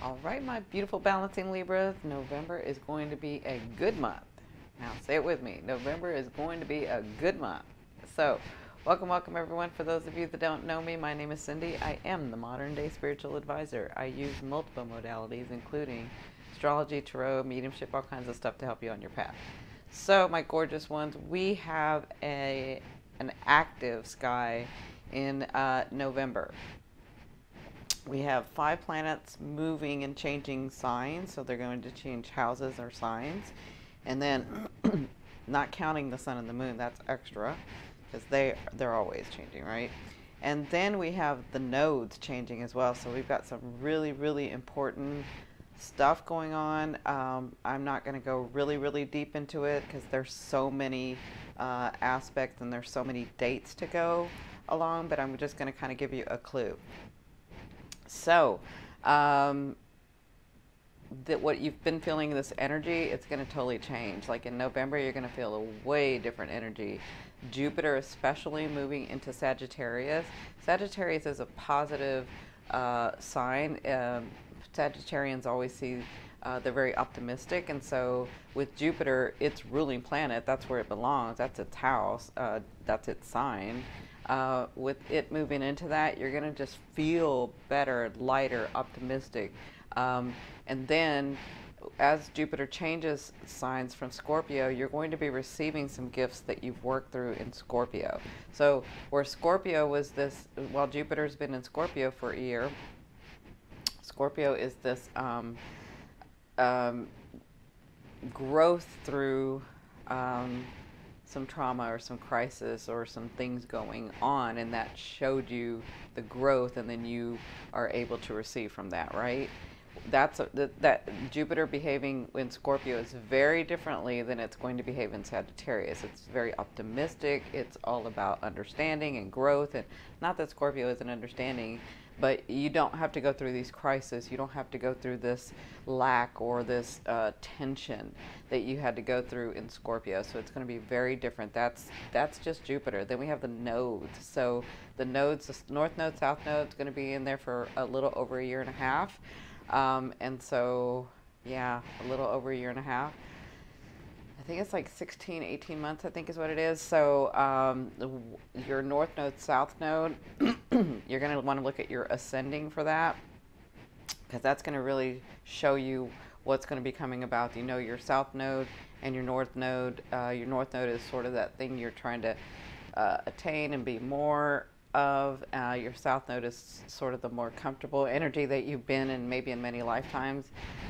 All right, my beautiful balancing Libras, November is going to be a good month. Now, say it with me. November is going to be a good month. So, welcome everyone. For those of you that don't know me, my name is Cindy. I am the modern day spiritual advisor. I use multiple modalities, including astrology, tarot, mediumship, all kinds of stuff to help you on your path. So, my gorgeous ones, we have an active sky in November. We have 5 planets moving and changing signs, so they're going to change houses or signs. And then, not counting the sun and the moon, that's extra, because they're always changing, right? And then we have the nodes changing as well, so we've got some really important stuff going on. I'm not going to go really deep into it, because there's so many aspects and there's so many dates to go along, but I'm just going to kind of give you a clue. So, that what you've been feeling, this energy, it's going to totally change. Like in November, you're going to feel a way different energy. Jupiter especially moving into Sagittarius. Sagittarius is a positive sign. Sagittarians always see they're very optimistic, and so with Jupiter, its ruling planet, that's where it belongs. That's its house. That's its sign. With it moving into that, you're going to just feel better, lighter, optimistic. And then as Jupiter changes signs from Scorpio, you're going to be receiving some gifts that you've worked through in Scorpio. So where Scorpio was this, while Jupiter's been in Scorpio for a year, Scorpio is this growth through some trauma or some crisis or some things going on, and that showed you the growth, and then you are able to receive from that, right? That Jupiter behaving in Scorpio is very differently than it's going to behave in Sagittarius. It's very optimistic. It's all about understanding and growth, and not that Scorpio isn't understanding, but you don't have to go through these crises. You don't have to go through this lack or this tension that you had to go through in Scorpio. So it's going to be very different. That's just Jupiter. Then we have the nodes. So the nodes, the North Node, South Node, is going to be in there for a little over a year and a half. And so, yeah, a little over a year and a half. I think it's like 16, 18 months, I think is what it is. So your North Node, South Node, you're going to want to look at your ascending for that, because that's going to really show you what's going to be coming about. You know, your South Node and your North Node. Your North Node is sort of that thing you're trying to attain and be more of. Your South Node is sort of the more comfortable energy that you've been in maybe in many lifetimes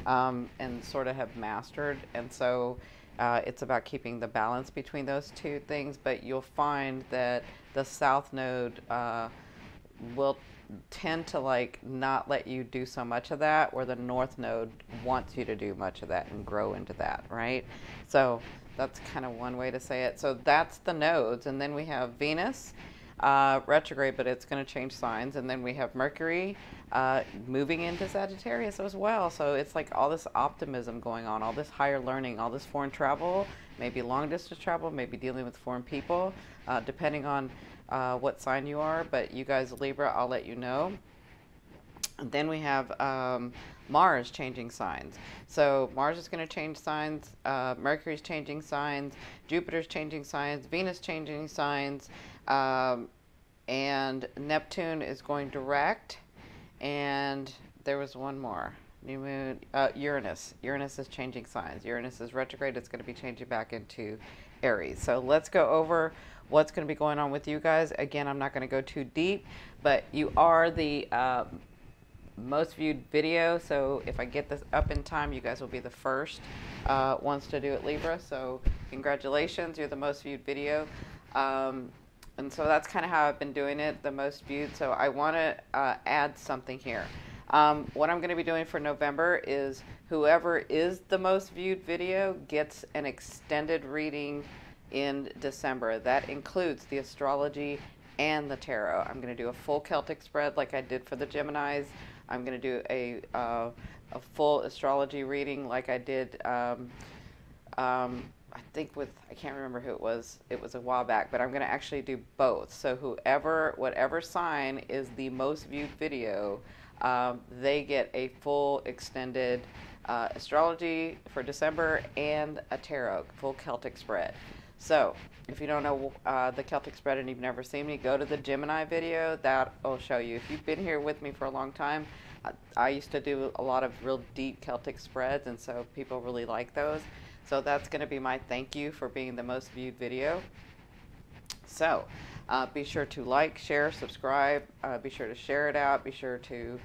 and sort of have mastered. And so it's about keeping the balance between those two things, but you'll find that the South Node will tend to like not let you do so much of that, where the North Node wants you to do much of that and grow into that, right? So that's kind of one way to say it. So that's the nodes. And then we have Venus retrograde, but it's going to change signs. And then we have Mercury moving into Sagittarius as well. So it's like all this optimism going on, all this higher learning, all this foreign travel, maybe long distance travel, maybe dealing with foreign people, depending on what sign you are. But you guys, Libra, I'll let you know. And then we have Mars changing signs. So Mars is going to change signs, Mercury's changing signs, Jupiter's changing signs, Venus changing signs, and Neptune is going direct, and there was one more. New moon, Uranus. Uranus is changing signs. Uranus is retrograde. It's going to be changing back into Aries. So let's go over what's going to be going on with you guys. Again, I'm not going to go too deep, but you are the most viewed video. So if I get this up in time, you guys will be the first ones to do it, Libra. So congratulations, you're the most viewed video. And so that's kind of how I've been doing it, the most viewed. So I want to add something here. What I'm going to be doing for November is whoever is the most viewed video gets an extended reading in December. That includes the astrology and the tarot. I'm going to do a full Celtic spread like I did for the Geminis. I'm going to do a full astrology reading like I did I think I can't remember who it was a while back, but I'm going to actually do both. So whatever sign is the most viewed video, they get a full extended astrology for December and a tarot, full Celtic spread. So if you don't know the Celtic spread and you've never seen me, go to the Gemini video. That will show you. If you've been here with me for a long time, I used to do a lot of real deep Celtic spreads, and so people really like those. So that's going to be my thank you for being the most viewed video. So be sure to like, share, subscribe. Be sure to share it out. Be sure to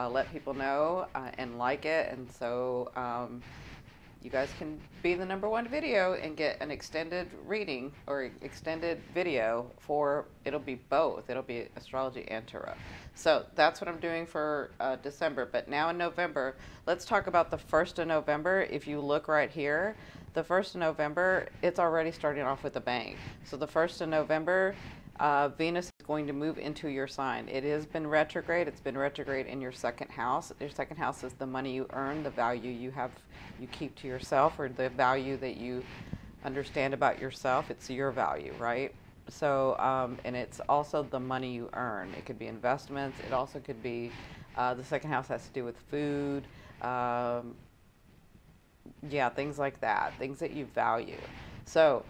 let people know and like it. And so you guys can be the #1 video and get an extended reading or extended video for, it'll be both. It'll be astrology and tarot. So that's what I'm doing for December. But now in November, let's talk about the 1st of November. If you look right here, the 1st of November, it's already starting off with a bang. So the 1st of November, Venus is going to move into your sign. It has been retrograde. It's been retrograde in your 2nd house. Your 2nd house is the money you earn, the value you have, you keep to yourself, or the value that you understand about yourself. It's your value, right? So, and it's also the money you earn. It could be investments. It also could be, the 2nd house has to do with food, yeah, things like that, things that you value. So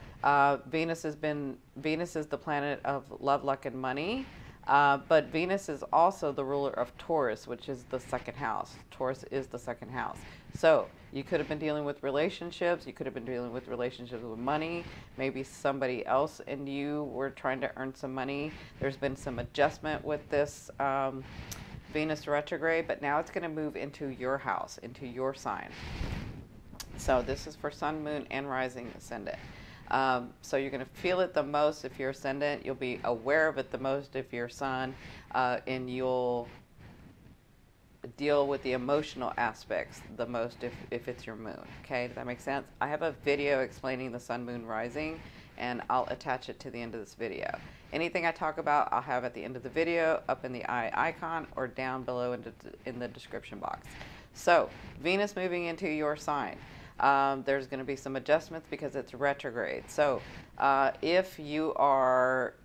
Venus is the planet of love, luck, and money. But Venus is also the ruler of Taurus, which is the 2nd house. Taurus is the 2nd house. So you could have been dealing with relationships. You could have been dealing with relationships with money. Maybe somebody else and you were trying to earn some money. There's been some adjustment with this Venus retrograde, but now it's going to move into your house, into your sign. So this is for sun, moon, and rising ascendant. So you're going to feel it the most if you're ascendant. You'll be aware of it the most if you're sun, and you'll deal with the emotional aspects the most if it's your moon. Okay, does that make sense? I have a video explaining the sun, moon, rising, and I'll attach it to the end of this video. Anything I talk about, I'll have at the end of the video, up in the eye icon, or down below in the description box. So Venus moving into your sign. There's going to be some adjustments because it's retrograde. So if you are,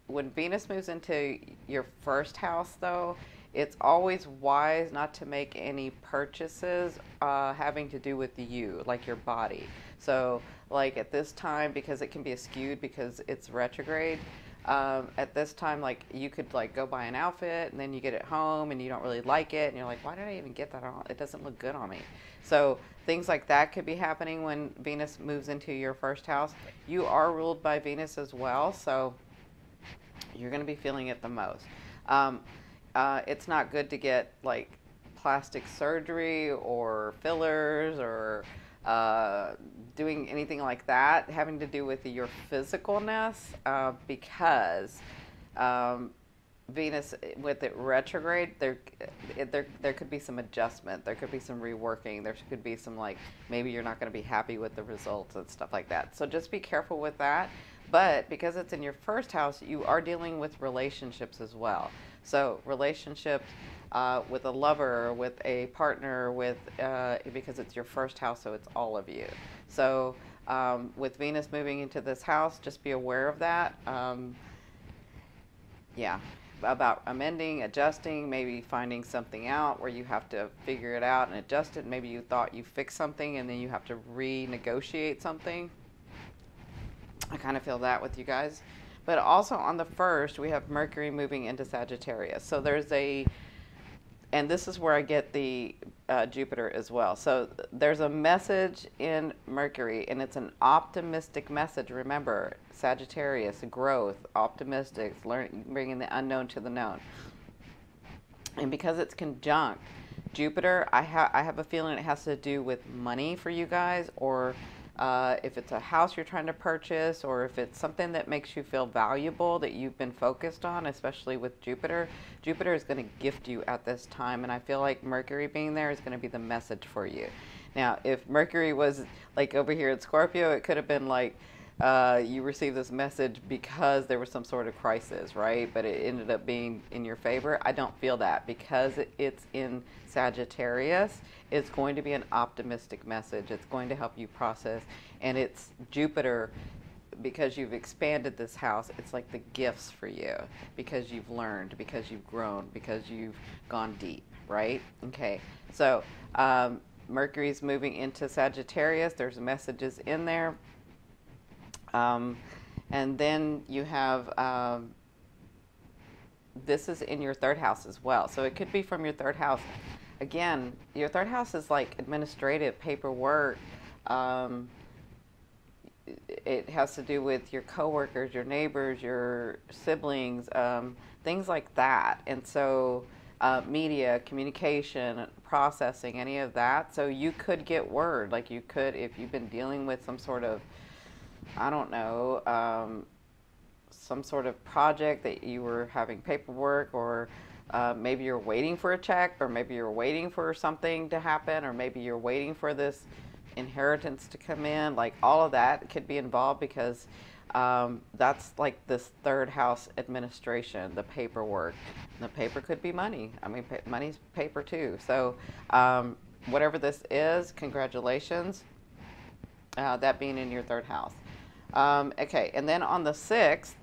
when Venus moves into your 1st house though, it's always wise not to make any purchases having to do with you, like your body. So like at this time, because it can be skewed because it's retrograde, at this time, like you could like go buy an outfit and then you get it home and you don't really like it and you're like, why did I even get that on? It doesn't look good on me. So things like that could be happening when Venus moves into your 1st house. You are ruled by Venus as well, so you're going to be feeling it the most. It's not good to get like plastic surgery or fillers or doing anything like that having to do with your physicalness, because Venus with it retrograde, there could be some adjustment, there could be some reworking, there could be some like maybe you're not going to be happy with the results and stuff like that. So just be careful with that. But because it's in your 1st house, you are dealing with relationships as well. So relationships with a lover, with a partner, with because it's your 1st house, so it's all of you. So with Venus moving into this house, just be aware of that. Yeah, about amending, adjusting, maybe finding something out where you have to figure it out and adjust it. Maybe you thought you fixed something and then you have to renegotiate something. I kind of feel that with you guys. But also on the 1st, we have Mercury moving into Sagittarius. So there's and this is where I get the Jupiter as well. So there's a message in Mercury, and it's an optimistic message. Remember, Sagittarius, growth, optimistic, bringing the unknown to the known. And because it's conjunct Jupiter, I have a feeling it has to do with money for you guys, or if it's a house you're trying to purchase, or if it's something that makes you feel valuable that you've been focused on, especially with Jupiter. Jupiter is going to gift you at this time, and I feel like Mercury being there is going to be the message for you. Now, if Mercury was like over here at Scorpio, it could have been like you received this message because there was some sort of crisis, right? But it ended up being in your favor. I don't feel that because it's in Sagittarius. It's going to be an optimistic message. It's going to help you process, and it's Jupiter. Because you've expanded this house, it's like the gifts for you, because you've learned, because you've grown, because you've gone deep. right? Okay, so Mercury's moving into Sagittarius. There's messages in there. And then you have, this is in your third house as well. So it could be from your third house. Again, your third house is like administrative, paperwork. It has to do with your coworkers, your neighbors, your siblings, things like that. And so media, communication, processing, any of that. So you could get word, like you could, if you've been dealing with some sort of, I don't know, some sort of project that you were having paperwork, or maybe you're waiting for a check, or maybe you're waiting for something to happen, or maybe you're waiting for this inheritance to come in. Like all of that could be involved, because that's like this third house administration, the paperwork. And the paper could be money. I mean, money's paper too. So whatever this is, congratulations, that being in your third house. Okay, and then on the 6th,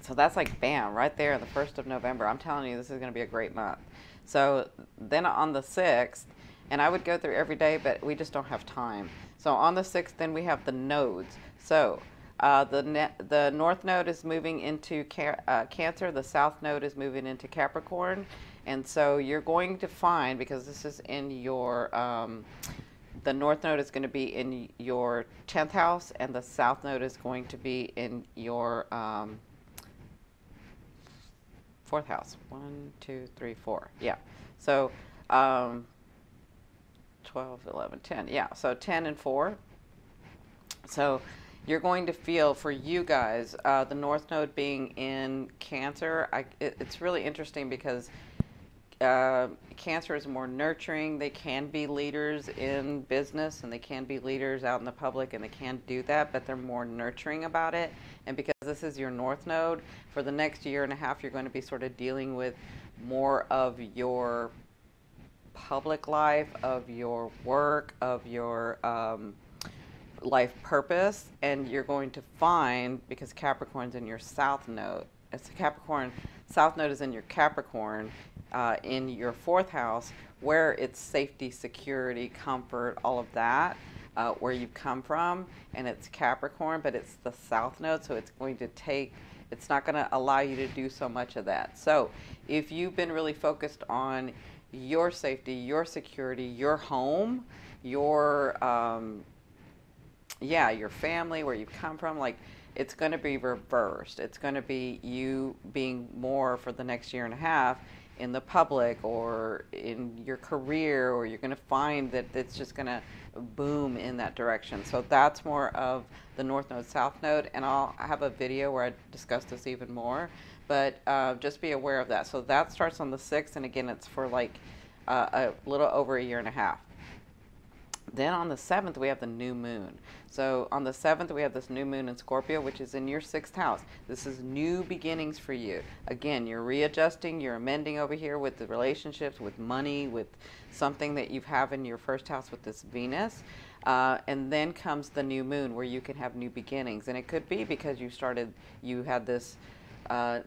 so that's like bam, right there, the 1st of November. I'm telling you, this is going to be a great month. So then on the 6th, and I would go through every day, but we just don't have time. So on the 6th, then we have the nodes. So the North Node is moving into Cancer. The South Node is moving into Capricorn. And so you're going to find, because this is in your, the North Node is going to be in your 10th house, and the South Node is going to be in your 4th house. 1, 2, 3, 4. Yeah. So 12, 11, 10. Yeah. So 10 and 4. So you're going to feel, for you guys, the North Node being in Cancer, it's really interesting because Cancer is more nurturing. They can be leaders in business, and they can be leaders out in the public, and they can do that, but they're more nurturing about it. And because this is your North Node, for the next year and a half, you're going to be sort of dealing with more of your public life, of your work, of your life purpose. And you're going to find, because Capricorn's in your South Node, it's a Capricorn, South Node is in your Capricorn, in your 4th house, where it's safety, security, comfort, all of that, where you come from, and it's Capricorn, but it's the South Node, so it's going to take, it's not going to allow you to do so much of that. So if you've been really focused on your safety, your security, your home, your, yeah, your family, where you've come from, like, it's going to be reversed. It's going to be you being more, for the next year and a half, in the public or in your career, or you're going to find that it's just going to boom in that direction. So that's more of the North Node, South Node, and I'll have a video where I discuss this even more, but just be aware of that. So that starts on the 6th, and again, it's for like a little over a year and a half. Then on the 7th, we have the new moon. So on the 7th, we have this new moon in Scorpio, which is in your 6th house. This is new beginnings for you. Again, you're readjusting, you're amending over here with the relationships, with money, with something that you have in your 1st house with this Venus. And then comes the new moon, where you can have new beginnings. And it could be because you had this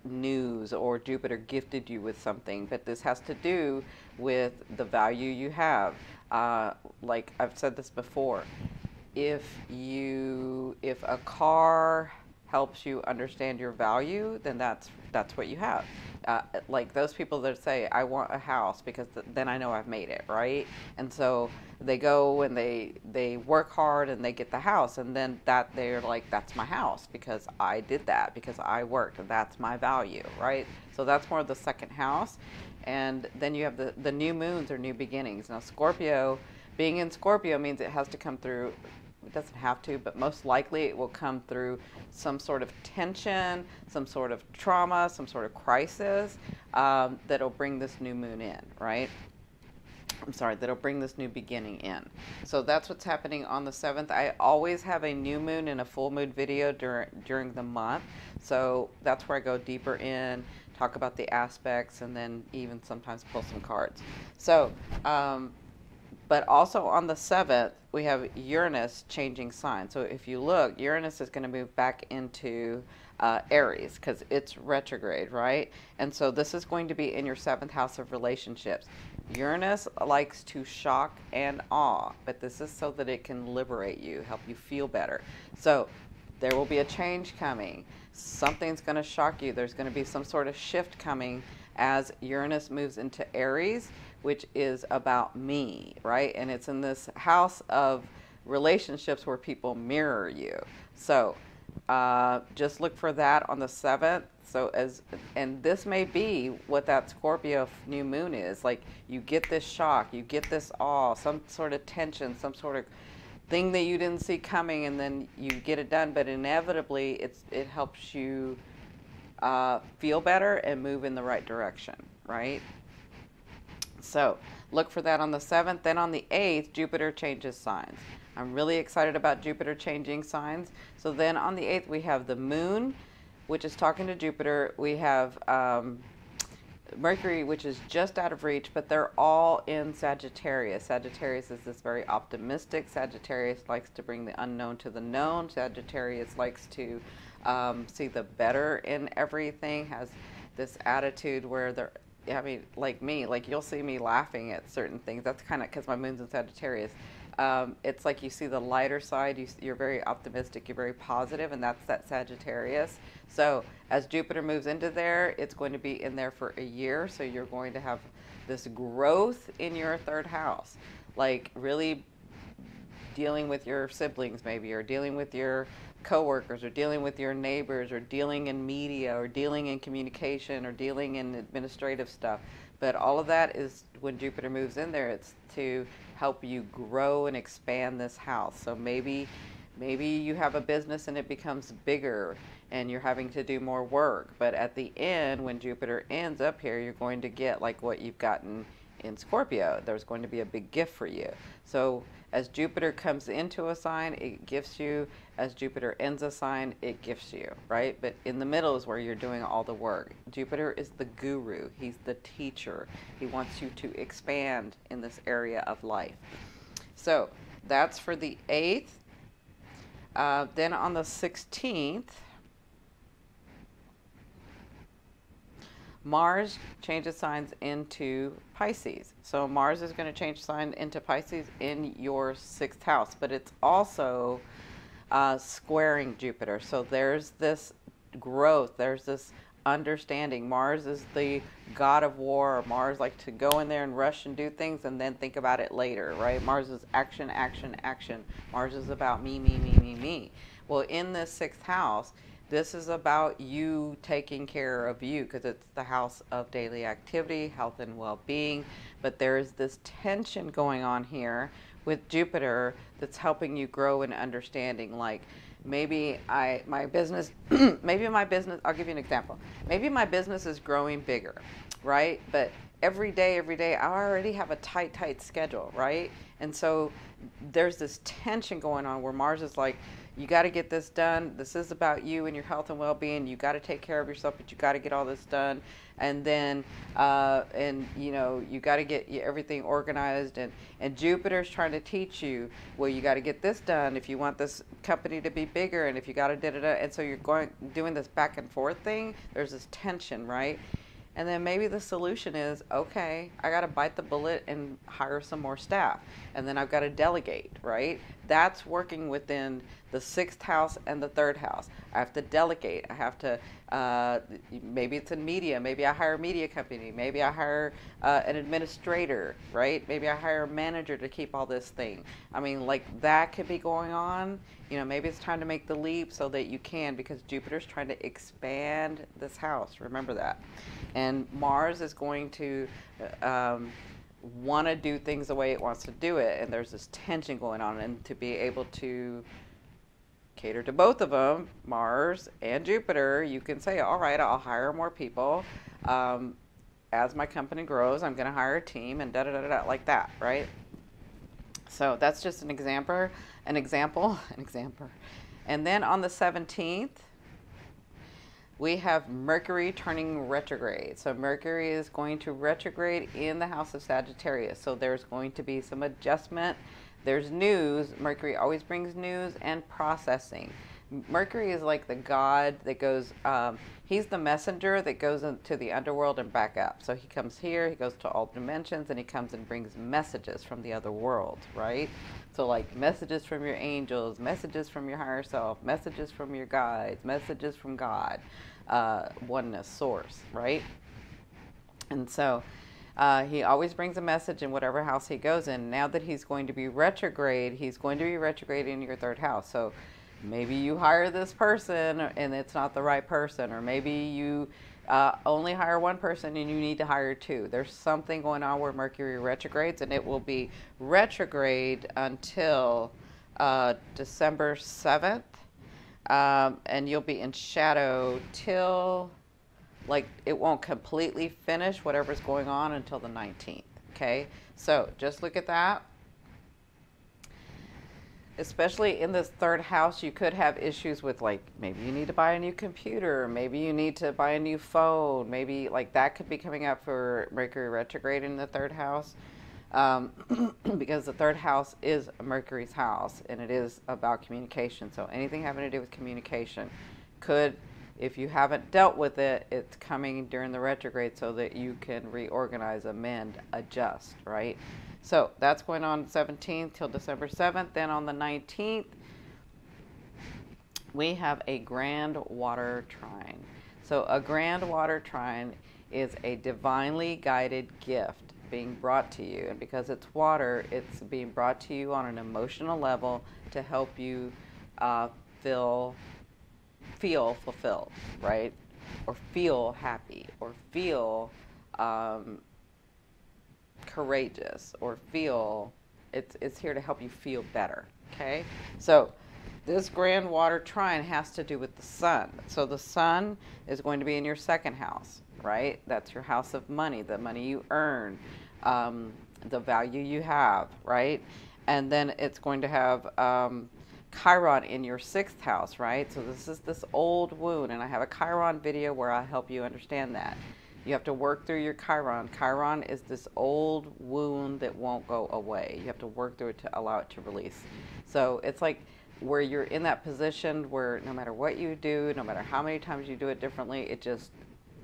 news, or Jupiter gifted you with something, but this has to do with the value you have. Like I've said this before, if a car helps you understand your value, then that's what you have. Like those people that say, I want a house because then I know I've made it, right? And so they go and they work hard and they get the house, and then they're like, that's my house because I did that, because I worked, and that's my value, right? So that's more of the 2nd house. And then you have the new moons, or new beginnings. Now Scorpio, being in Scorpio, means it has to come through, it doesn't have to, but most likely it will come through some sort of tension, some sort of trauma, some sort of crisis, that'll bring this new moon in, right? I'm sorry, that'll bring this new beginning in. So that's what's happening on the 7th. I always have a new moon and a full moon video during the month. So that's where I go deeper in, talk about the aspects, and then even sometimes pull some cards. So But also on the 7th, we have Uranus changing signs. So if you look, Uranus is going to move back into Aries because it's retrograde, right? And so this is going to be in your 7th house of relationships. Uranus likes to shock and awe, but this is so that it can liberate you, help you feel better. So there will be a change coming. Something's going to shock you. There's going to be some sort of shift coming as Uranus moves into Aries, which is about me, right? And it's in this house of relationships where people mirror you. So just look for that on the 7th. So and this may be what that Scorpio new moon is. Like, you get this shock, you get this awe, some sort of tension, some sort of thing that you didn't see coming, and then you get it done. But inevitably, it helps you feel better and move in the right direction, right? So look for that on the 7th. Then on the 8th, Jupiter changes signs. I'm really excited about Jupiter changing signs. So then on the 8th, we have the moon, which is talking to Jupiter. We have Mercury, which is just out of reach, but they're all in Sagittarius. Sagittarius is this very optimistic. Sagittarius likes to bring the unknown to the known. Sagittarius likes to see the better in everything, has this attitude where they're, I mean, like me, like you'll see me laughing at certain things. That's kind of because my moon's in Sagittarius. It's like you see the lighter side. You're very optimistic. You're very positive, and that's that Sagittarius. So as Jupiter moves into there, it's going to be in there for a year. So you're going to have this growth in your 3rd house, like really dealing with your siblings maybe, or dealing with your coworkers, or dealing with your neighbors, or dealing in media, or dealing in communication, or dealing in administrative stuff. But all of that is when Jupiter moves in there, it's to help you grow and expand this house. So maybe you have a business and it becomes bigger and you're having to do more work. But at the end, when Jupiter ends up here, you're going to get like what you've gotten in Scorpio. There's going to be a big gift for you. So as Jupiter comes into a sign, it gifts you. As Jupiter ends a sign, it gifts you, right? But in the middle is where you're doing all the work. Jupiter is the guru. He's the teacher. He wants you to expand in this area of life. So that's for the 8th. Then on the 16th, Mars changes signs into Pisces. So Mars is going to change sign into Pisces in your 6th house, but it's also squaring Jupiter. So there's this growth, there's this understanding. Mars is the god of war. Mars likes to go in there and rush and do things and then think about it later, right? Mars is action, action, action. Mars is about me, me, me, me, me. Well, in this 6th house, this is about you taking care of you, because it's the house of daily activity, health and well-being. But there is this tension going on here with Jupiter that's helping you grow in understanding. Like, maybe my business, maybe my business, I'll give you an example. Maybe my business is growing bigger, right? But every day, I already have a tight schedule, right? And so there's this tension going on where Mars is like, you got to get this done. This is about you and your health and well-being. You got to take care of yourself, but you got to get all this done. And then, you know, you got to get everything organized. And Jupiter's trying to teach you, well, you got to get this done if you want this company to be bigger, and if you got to da-da-da. And so you're doing this back and forth thing. There's this tension, right? And then maybe the solution is, okay, I got to bite the bullet and hire some more staff. And then I've got to delegate, right? That's working within the 6th house and the 3rd house. I have to delegate. I have to, maybe it's in media. Maybe I hire a media company. Maybe I hire an administrator, right? Maybe I hire a manager to keep all this thing. I mean, like, that could be going on. You know, maybe it's time to make the leap so that you can, because Jupiter's trying to expand this house. Remember that. And Mars is going to want to do things the way it wants to do it. And there's this tension going on. And to be able to cater to both of them, Mars and Jupiter, you can say, all right, I'll hire more people. As my company grows, I'm going to hire a team, and da-da-da-da, like that, right? So that's just an example. And then on the 17th, we have Mercury turning retrograde. So Mercury is going to retrograde in the house of Sagittarius. So there's going to be some adjustment. There's news. Mercury always brings news and processing. Mercury is like the god that goes, he's the messenger that goes into the underworld and back up. So he comes here, he goes to all dimensions, and he comes and brings messages from the other world, right? So like messages from your angels, messages from your higher self, messages from your guides, messages from God, oneness, source, right? And so he always brings a message in whatever house he goes in. Now that he's going to be retrograde, he's going to be retrograde in your third house. So maybe you hire this person and it's not the right person, or maybe you only hire one person and you need to hire two. There's something going on where Mercury retrogrades, and it will be retrograde until December 7th, and you'll be in shadow till, like, it won't completely finish whatever's going on until the 19th. Okay, so just look at that. Especially in this third house, you could have issues with, like, maybe you need to buy a new computer, maybe you need to buy a new phone, maybe like that could be coming up for Mercury retrograde in the third house, because the third house is Mercury's house and it is about communication. So anything having to do with communication could, if you haven't dealt with it, it's coming during the retrograde so that you can reorganize, amend, adjust, right? So that's going on the 17th till December 7th. Then on the 19th, we have a grand water trine. So a grand water trine is a divinely guided gift being brought to you. And because it's water, it's being brought to you on an emotional level to help you feel fulfilled, right? Or feel happy, or feel courageous, or feel, it's here to help you feel better. Okay, so this grand water trine has to do with the sun. So the sun is going to be in your second house, right? That's your house of money, the money you earn, the value you have, right? And then it's going to have Chiron in your sixth house, right? So this is this old wound, and I have a Chiron video where I help you understand that. You have to work through your Chiron. Chiron is this old wound that won't go away. You have to work through it to allow it to release. So it's like where you're in that position where no matter what you do, no matter how many times you do it differently, it just,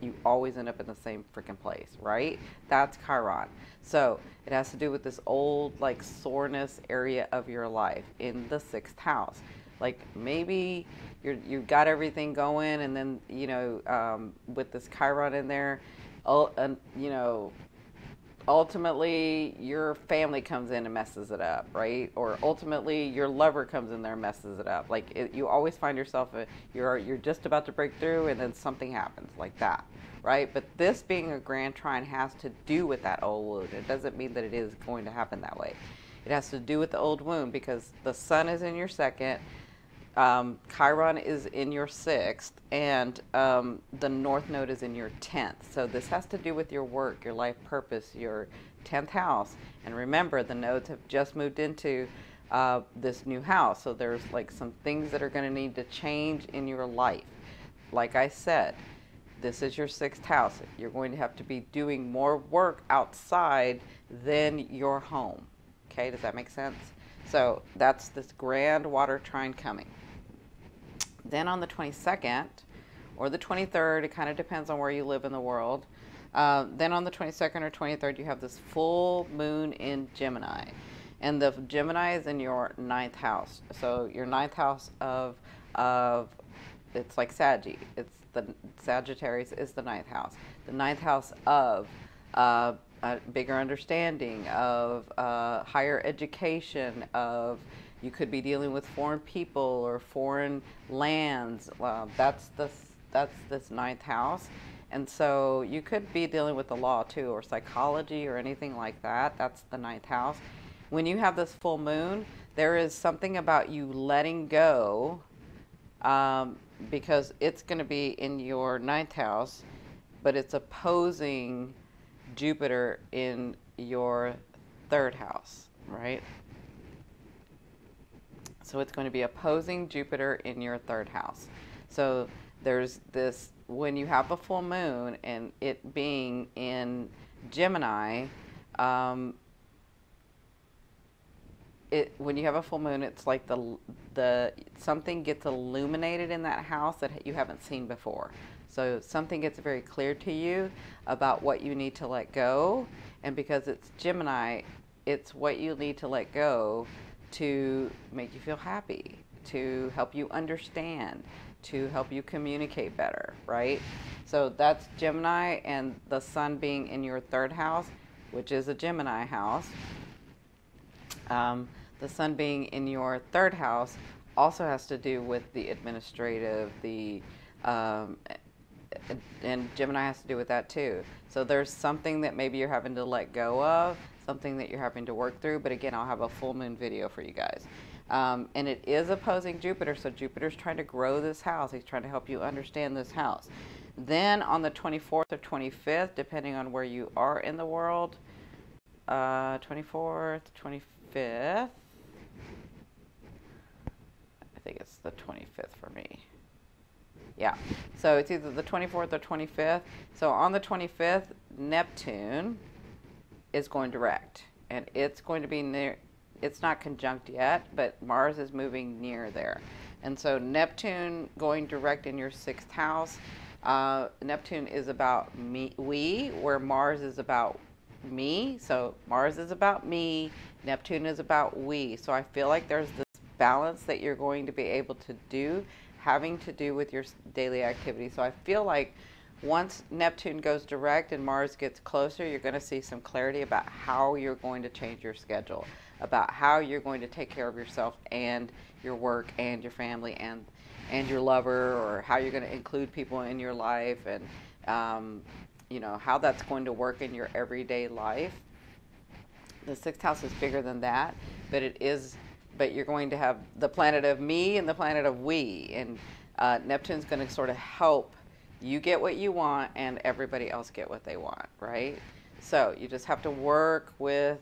you always end up in the same freaking place, right? That's Chiron. So it has to do with this old, like, soreness area of your life in the sixth house. Like maybe you've got everything going, and then, you know, with this Chiron in there, you know, ultimately your family comes in and messes it up, right? Or ultimately your lover comes in there and messes it up. Like you always find yourself, you're just about to break through, and then something happens like that, right? But this being a grand trine has to do with that old wound. It doesn't mean that it is going to happen that way. It has to do with the old wound because the sun is in your second. Chiron is in your sixth, and the North Node is in your 10th. So this has to do with your work, your life purpose, your 10th house. And remember, the nodes have just moved into this new house. So there's like some things that are going to need to change in your life. Like I said, this is your sixth house. You're going to have to be doing more work outside than your home. Okay, does that make sense? So that's this grand water trine coming. Then on the 22nd or the 23rd, it kind of depends on where you live in the world. Then on the 22nd or 23rd, you have this full moon in Gemini. And the Gemini is in your 9th house. So your 9th house of it's like Saggy. It's the Sagittarius is the 9th house. The 9th house of a bigger understanding, of higher education, of you could be dealing with foreign people or foreign lands. That's this 9th house. And so you could be dealing with the law too, or psychology or anything like that. That's the 9th house. When you have this full moon, there is something about you letting go, because it's going to be in your 9th house, but it's opposing Jupiter in your 3rd house, right? So it's going to be opposing Jupiter in your 3rd house. So there's this when you have a full moon and it being in Gemini, when you have a full moon, it's like the something gets illuminated in that house that you haven't seen before. So something gets very clear to you about what you need to let go, and because it's Gemini, it's what you need to let go to make you feel happy, to help you understand, to help you communicate better, right? So that's Gemini, and the sun being in your third house, which is a Gemini house. The sun being in your third house also has to do with the administrative, and Gemini has to do with that too. So there's something that maybe you're having to let go of, something that you're having to work through, but again, I'll have a full moon video for you guys. And it is opposing Jupiter, so Jupiter's trying to grow this house. He's trying to help you understand this house. Then on the 24th or 25th, depending on where you are in the world, 24th, 25th, I think it's the 25th for me. Yeah, so it's either the 24th or 25th. So on the 25th, Neptune is going direct, and it's going to be near, it's not conjunct yet, but Mars is moving near there. And so Neptune going direct in your 6th house, Neptune is about we, where Mars is about me. So Mars is about me, Neptune is about we. So I feel like there's this balance that you're going to be able to do, having to do with your daily activity. So I feel like once Neptune goes direct and Mars gets closer, you're going to see some clarity about how you're going to change your schedule, about how you're going to take care of yourself and your work and your family and your lover, or how you're going to include people in your life, and you know, how that's going to work in your everyday life. The 6th house is bigger than that, but you're going to have the planet of me and the planet of we, and Neptune's going to sort of help you get what you want and everybody else get what they want, right? So you just have to work with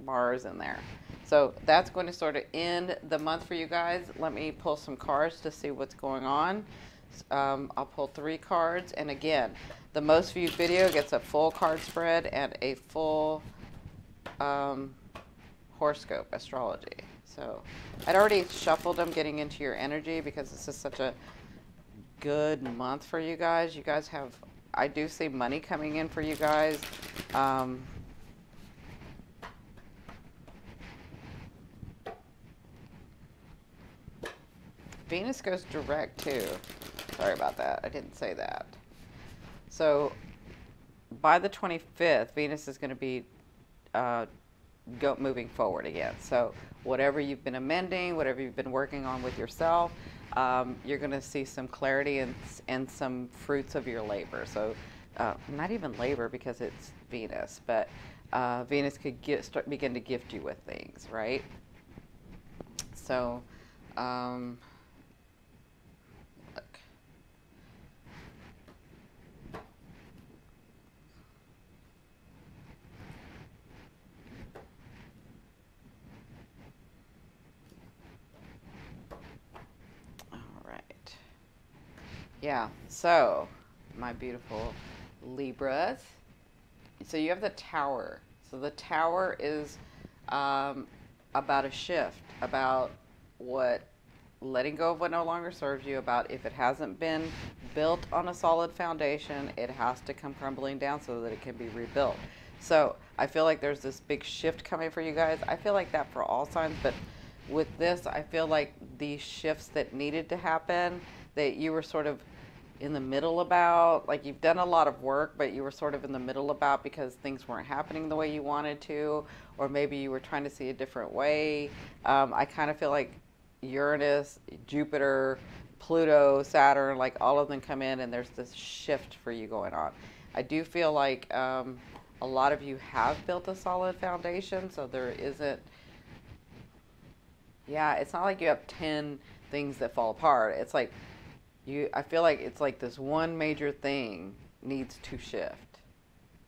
Mars in there. So that's going to sort of end the month for you guys. Let me pull some cards to see what's going on. I'll pull 3 cards, and again, the most viewed video gets a full card spread and a full horoscope astrology. So I'd already shuffled them, getting into your energy, because this is such a good month for you guys. You guys have, I do see money coming in for you guys. Venus goes direct too. Sorry about that. I didn't say that. So by the 25th, Venus is going to be moving forward again. So whatever you've been amending, whatever you've been working on with yourself, you're going to see some clarity and some fruits of your labor. So not even labor, because it's Venus, but Venus could begin to gift you with things, right? So look. Yeah, so my beautiful Libras. So you have the Tower. So the Tower is about a shift, about letting go of what no longer serves you, about if it hasn't been built on a solid foundation, it has to come crumbling down so that it can be rebuilt. So I feel like there's this big shift coming for you guys. I feel like that for all signs, but with this, I feel like these shifts that needed to happen, that you were sort of in the middle about, like you've done a lot of work, but you were sort of in the middle about because things weren't happening the way you wanted to, or maybe you were trying to see a different way. I kind of feel like Uranus, Jupiter, Pluto, Saturn, like all of them come in and there's this shift for you going on. I do feel like a lot of you have built a solid foundation, so there isn't, yeah, it's not like you have 10 things that fall apart. It's like, I feel like it's like this one major thing needs to shift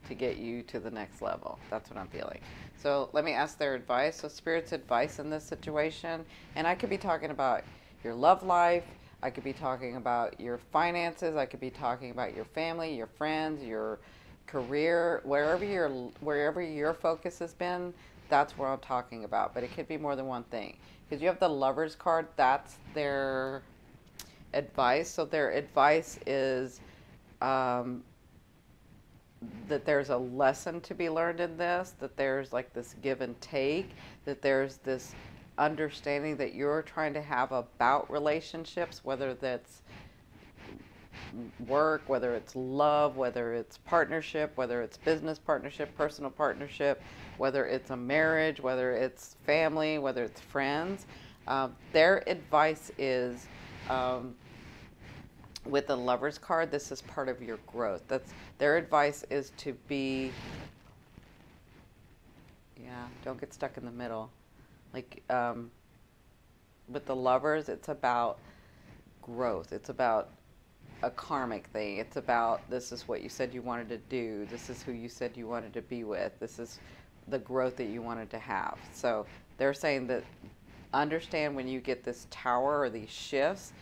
to get you to the next level. That's what I'm feeling. So let me ask their advice. So Spirit's advice in this situation, and I could be talking about your love life, I could be talking about your finances. I could be talking about your family, your friends, your career, wherever your focus has been. That's what I'm talking about. But it could be more than one thing, because you have the Lovers card. That's their advice. So their advice is um, that there's a lesson to be learned in this, that there's like this give and take, that there's this understanding that you're trying to have about relationships, whether that's work, whether it's love, whether it's partnership, whether it's business partnership, personal partnership, whether it's a marriage, whether it's family, whether it's friends. Their advice is, with the Lovers card, this is part of your growth. That's their advice, is to be, yeah, don't get stuck in the middle. Like, with the Lovers, it's about growth. It's about a karmic thing. It's about, this is what you said you wanted to do. This is who you said you wanted to be with. This is the growth that you wanted to have. So they're saying that understand when you get this tower or these shifts,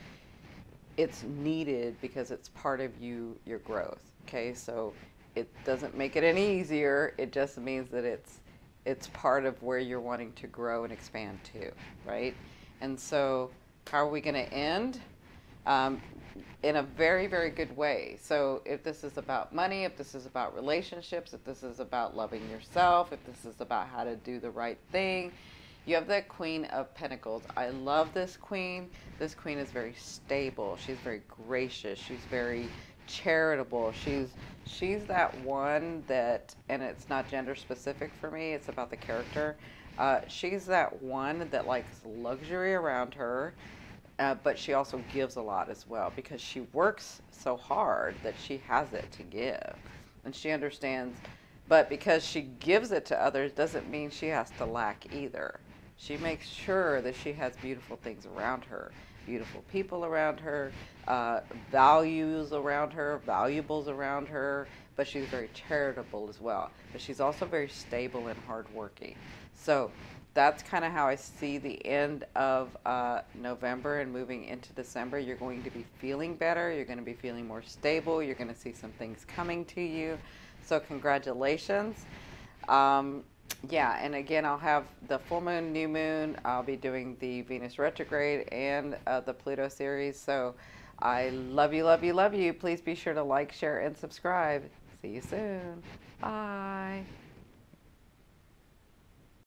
it's needed because it's part of your growth. Okay, so it doesn't make it any easier. It just means that it's part of where you're wanting to grow and expand to, right? And so how are we going to end? In a very, very good way. So if this is about money, if this is about relationships, if this is about loving yourself, if this is about how to do the right thing, you have the Queen of Pentacles. I love this queen. This queen is very stable. She's very gracious. She's very charitable. She's that one that, and it's not gender specific for me, it's about the character. She's that one that likes luxury around her, but she also gives a lot as well, because she works so hard that she has it to give. And she understands, but because she gives it to others doesn't mean she has to lack either. She makes sure that she has beautiful things around her, beautiful people around her, values around her, valuables around her, but she's very charitable as well. But she's also very stable and hardworking. So that's kind of how I see the end of November and moving into December. You're going to be feeling better. You're going to be feeling more stable. You're going to see some things coming to you. So congratulations. Yeah, and again, I'll have the full moon, new moon. I'll be doing the Venus retrograde and the Pluto series. So I love you, love you, love you. Please be sure to like, share, and subscribe. See you soon. Bye.